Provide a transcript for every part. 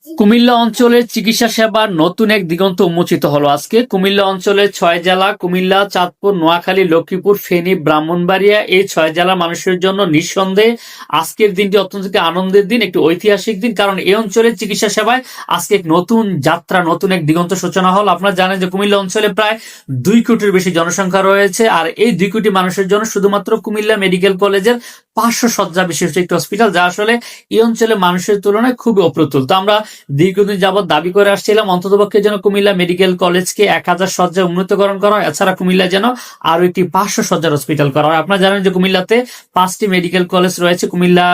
কুমিল্লা অঞ্চলের চিকিৎসা সেবার নতুন এক দিগন্ত উন্মোচিত হলো আজকে। কুমিল্লা অঞ্চলের 6 জেলা কুমিল্লা, চাঁদপুর, নোয়াখালী, লক্ষ্মীপুর, ফেনী, ব্রাহ্মণবাড়িয়া এই 6 জেলার মানুষের জন্য নিঃসন্দেহে আজকের দিনটি অত্যন্ত আনন্দের দিন, একটি ঐতিহাসিক দিন। কারণ এই অঞ্চলের চিকিৎসা সেবায় আজকে এক নতুন যাত্রা, নতুন এক দিগন্ত সূচনা হল। আপনারা জানেন যে কুমিল্লা অঞ্চলে প্রায় 2 কোটির বেশি জনসংখ্যা রয়েছে, আর এই 2 কোটি মানুষের জন্য শুধুমাত্র কুমিল্লা মেডিকেল কলেজের 500 শয্যা বিশিষ্ট একটি হসপিটাল, যা আসলে এই অঞ্চলে মানুষের তুলনায় খুবই অপ্রতুল। তো আমরা দীর্ঘদিন যাবৎ দাবি করে আসছিলাম অন্ততপক্ষে যেন কুমিল্লা মেডিকেল কলেজকে 1000 শয্যা উন্নীতকরণ করা হয়, এছাড়া কুমিল্লা যেন আরো একটি 500 শয্যার হসপিটাল করা হয়। আপনারা জানেন যে কুমিল্লাতে 5টি মেডিকেল কলেজ রয়েছে: কুমিল্লা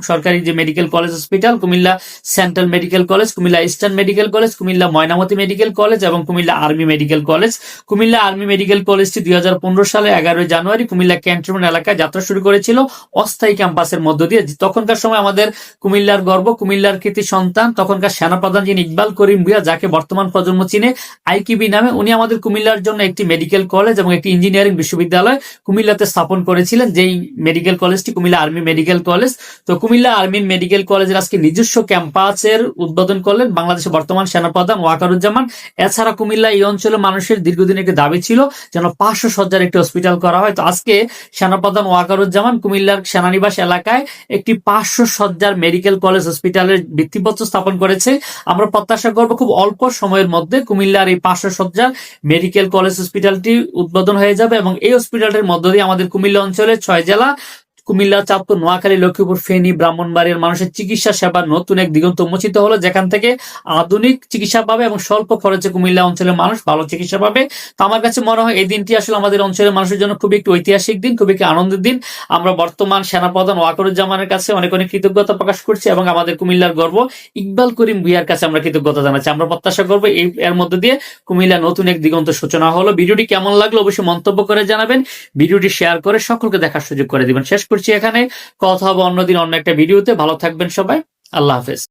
সরকারি যে medical college hospital, Comilla central medical college, Comilla eastern medical college, Comilla Mainamati medical college এবং Comilla army medical college. Comilla army medical কলেজটি 2015 সালে 11 জানুয়ারি কুমিল্লা ক্যান্টনমেন্ট এলাকায় যাত্রা শুরু করেছিল অস্থায়ী ক্যাম্পাসের মধ্য দিয়ে। তখনকার সময় আমাদের কুমিল্লার গর্ব, কুমিল্লার কৃতি সন্তান, তখনকার সেনাপ্রধান যিনি ইকবাল করিম ভূঁইয়া, যাকে বর্তমান প্রজন্ম চিনে আইকিবি নামে, উনি আমাদের কুমিল্লার জন্য একটি মেডিকেল কলেজ এবং একটি ইঞ্জিনিয়ারিং বিশ্ববিদ্যালয় কুমিল্লাতে স্থাপন করেছিলেন, যেই মেডিকেল কলেজটি কুমিল্লা আর্মি মেডিকেল কলেজ। তো কুমিল্লা আর্মি মেডিকেল কলেজের আজকে নিজস্ব ক্যাম্পাসের উদ্বোধন করলেন বাংলাদেশের বর্তমান সেনাপ্রধান ওয়াকারুজ্জামান। এছাড়া কুমিল্লা এই অঞ্চলের মানুষের দীর্ঘদিন একটি দাবি ছিল যেন 500 শয্যার একটি হসপিটাল করা হয়। তো আজকে সেনাপ্রধান ওয়াকারুজ্জামান কুমিল্লার সেনানিবাস এলাকায় একটি 500 শয্যার মেডিকেল কলেজ হসপিটালের ভিত্তিপ্রস্তর স্থাপন করেছে। আমরা প্রত্যাশা করব খুব অল্প সময়ের মধ্যে কুমিল্লার এই 500 শয্যার মেডিকেল কলেজ হসপিটালটি উদ্বোধন হয়ে যাবে এবং এই হসপিটালটির মধ্য দিয়ে আমাদের কুমিল্লা অঞ্চলের 6 জেলা কুমিল্লা, চাঁদপুর, নোয়াখালী, লক্ষ্মীপুর, ফেনী, ব্রাহ্মণবাড়িয়ার মানুষের চিকিৎসা সেবার নতুন এক দিগন্ত উন্মোচিত হলো, যেখান থেকে আধুনিক চিকিৎসা পাবে এবং স্বল্প খরচে কুমিল্লা অঞ্চলের মানুষ ভালো চিকিৎসা পাবে। তো আমার কাছে মনে হয় এই দিনটি আসলে আমাদের অঞ্চলের মানুষের জন্য খুবই একটি ঐতিহাসিক দিন, খুবই একটি আনন্দের দিন। আমরা বর্তমান সেনাপ্রধান ওয়াকারুজ্জামানের কাছে অনেক অনেক কৃতজ্ঞতা প্রকাশ করছি এবং আমাদের কুমিল্লার গর্ব ইকবাল করিম ভূঁইয়ার কাছে আমরা কৃতজ্ঞতা জানাচ্ছি। আমরা প্রত্যাশা করবো এর মধ্যে দিয়ে কুমিল্লা নতুন এক দিগন্ত সূচনা হলো। ভিডিওটি কেমন লাগলো অবশ্যই মন্তব্য করে জানাবেন, ভিডিওটি শেয়ার করে সকলকে দেখার সুযোগ করে দিবেন। শেষ করছি এখানে, কথা হবে অন্যদিন অন্য একটা ভিডিওতে। ভালো থাকবেন সবাই, আল্লাহ হাফেজ।